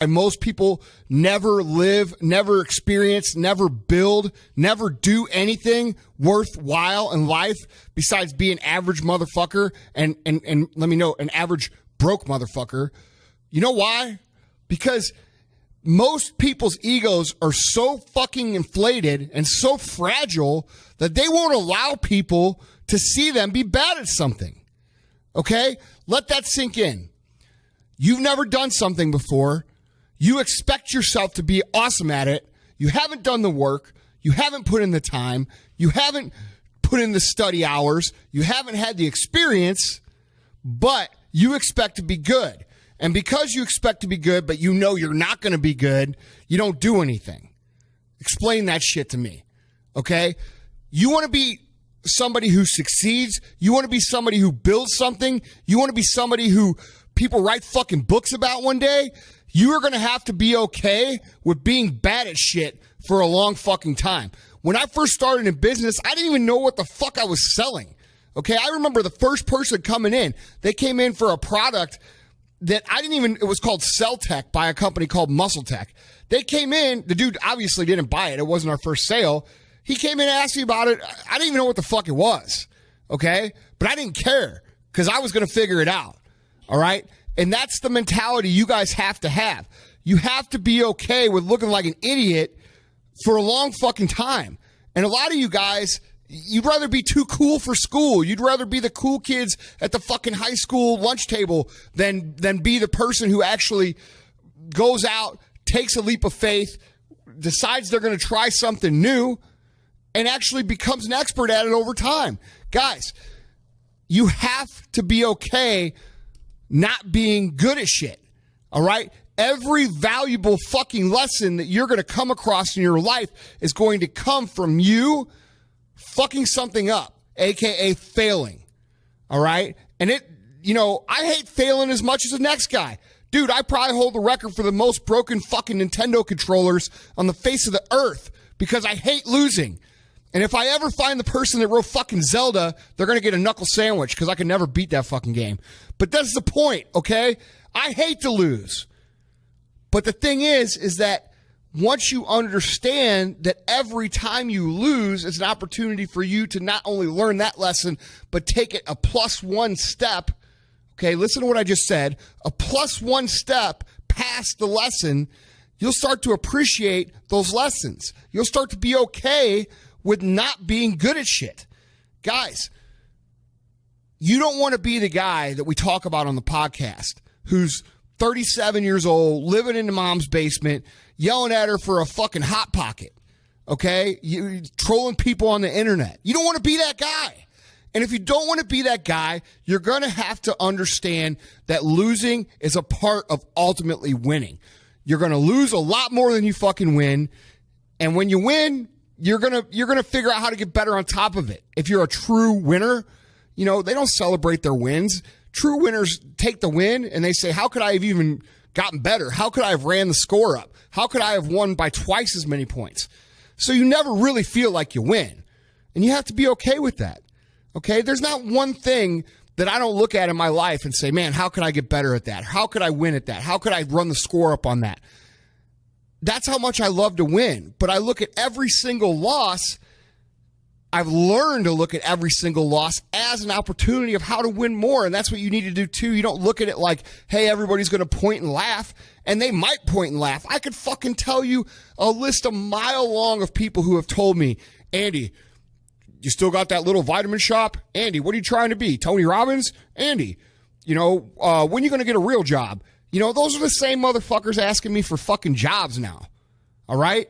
and most people never live, never experience, never build, never do anything worthwhile in life besides be an average motherfucker and let me know, an average broke motherfucker. You know why? Because most people's egos are so fucking inflated and so fragile that they won't allow people to see them be bad at something. Okay? Let that sink in. You've never done something before. You expect yourself to be awesome at it. You haven't done the work. You haven't put in the time. You haven't put in the study hours. You haven't had the experience, but you expect to be good. And because you expect to be good, but you know you're not going to be good, you don't do anything. Explain that shit to me. Okay? You want to be somebody who succeeds. You want to be somebody who builds something. You want to be somebody who people write fucking books about one day. You are going to have to be okay with being bad at shit for a long fucking time. When I first started in business, I didn't even know what the fuck I was selling. Okay? I remember the first person coming in. They came in for a product that it was called Cell Tech by a company called Muscle Tech. They came in, the dude obviously didn't buy it. It wasn't our first sale. He came in and asked me about it. I didn't even know what the fuck it was. Okay? But I didn't care because I was going to figure it out. All right? And that's the mentality you guys have to have. You have to be okay with looking like an idiot for a long fucking time. And a lot of you guys, you'd rather be too cool for school. You'd rather be the cool kids at the fucking high school lunch table than be the person who actually goes out, takes a leap of faith, decides they're going to try something new, and actually becomes an expert at it over time. Guys, you have to be okay not being good at shit. All right? Every valuable fucking lesson that you're going to come across in your life is going to come from you fucking something up, aka failing. All right? And I hate failing as much as the next guy. Dude, I probably hold the record for the most broken fucking Nintendo controllers on the face of the earth because I hate losing. And if I ever find the person that wrote fucking Zelda, they're going to get a knuckle sandwich because I can never beat that fucking game. But that's the point, okay? I hate to lose. But the thing is that once you understand that every time you lose is an opportunity for you to not only learn that lesson, but take it a +1 step. Okay, listen to what I just said. A +1 step past the lesson, you'll start to appreciate those lessons. You'll start to be okay with not being good at shit. Guys, you don't want to be the guy that we talk about on the podcast who's 37 years old, living in the mom's basement, yelling at her for a fucking Hot Pocket, okay? You trolling people on the internet. You don't want to be that guy. And if you don't want to be that guy, you're going to have to understand that losing is a part of ultimately winning. You're going to lose a lot more than you fucking win. And when you win, you're going to figure out how to get better on top of it. If you're a true winner, they don't celebrate their wins. True winners take the win and they say, how could I have even gotten better? How could I have ran the score up? How could I have won by twice as many points? So you never really feel like you win. And you have to be okay with that. Okay? There's not one thing that I don't look at in my life and say, man, how could I get better at that? How could I win at that? How could I run the score up on that? That's how much I love to win. But I look at every single loss. I've learned to look at every single loss as an opportunity of how to win more. And that's what you need to do too. You don't look at it like, hey, everybody's going to point and laugh. And they might point and laugh. I could fucking tell you a list a mile long of people who have told me, Andy, you still got that little vitamin shop? Andy, what are you trying to be? Tony Robbins? Andy, when are you going to get a real job? Those are the same motherfuckers asking me for fucking jobs now. All right?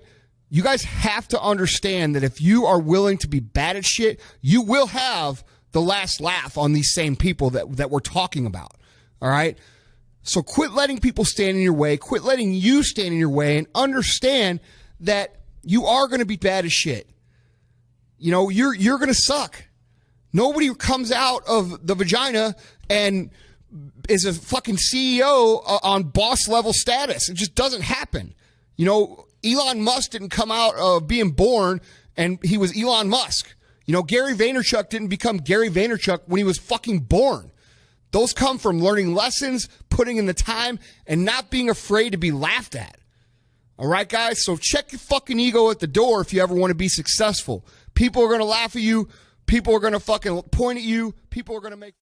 You guys have to understand that if you are willing to be bad at shit, you will have the last laugh on these same people that we're talking about. All right? So quit letting people stand in your way. Quit letting you stand in your way and understand that you are going to be bad as shit. You're going to suck. Nobody comes out of the vagina and is a fucking CEO on boss level status. It just doesn't happen. Elon Musk didn't come out of being born and he was Elon Musk. Gary Vaynerchuk didn't become Gary Vaynerchuk when he was fucking born. Those come from learning lessons, putting in the time, and not being afraid to be laughed at. All right, guys? So check your fucking ego at the door if you ever want to be successful. People are going to laugh at you. People are going to fucking point at you. People are going to make